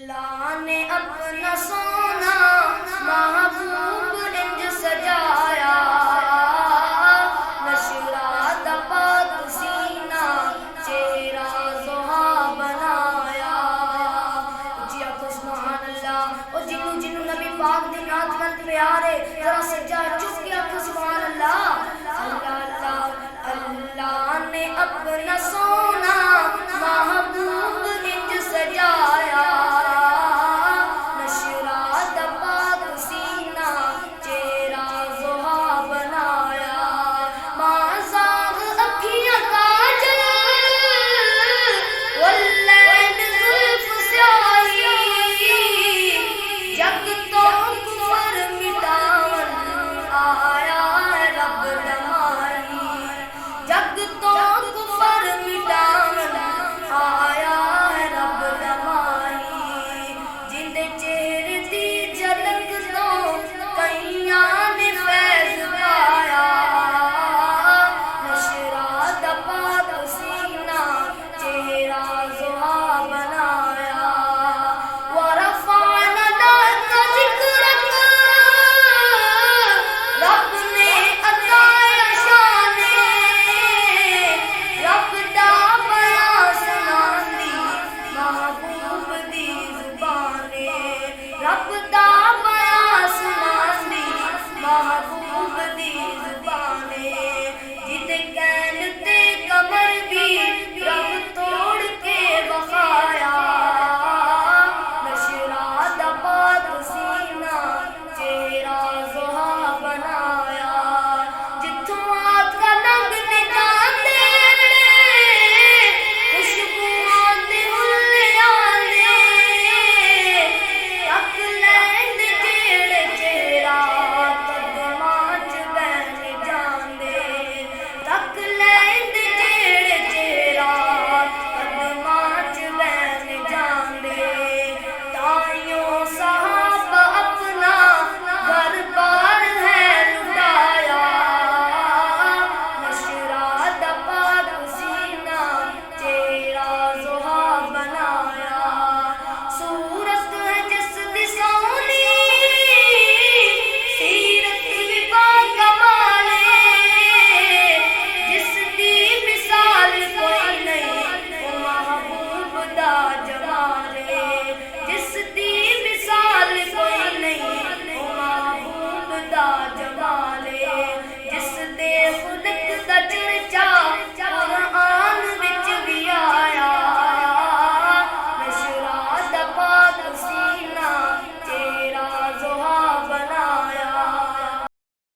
अल्लाह ने अपना सोना महबूब इंज सजाया, नशरात पाक सीना चेहरा ज़ोहा बनाया। जी आपको सुभान अल्लाह। और जिन्नू जिन्नू नबी पाक दी नात मन प्यारे जरा सज्जा चुप के आपको सुभान अल्लाह। अल्लाह अल्लाह ने अपना सोना महबूब इंज सजाया, नशरात पाक सीना चेहरा ज़ोहा बनाया। माज़ाग अखियाँ काजल वल्लैल ज़ुल्फ़ स्याही, जग तो कुफ़र मिटावन आया रब दमाही। जग तो कुफ़र मिटावन आया रब दमाही। जिंदे चेहरे दी झलक तो कईयां ने फैज़ पाया, नशरात पाक सीना चेहरा ज़ोहा बनाया। वरफ़अना लका ज़िक्रक, रब ने अताया शाने, रब दा बयां सुनांदी महबूब दी ज़ुबाने। रब दा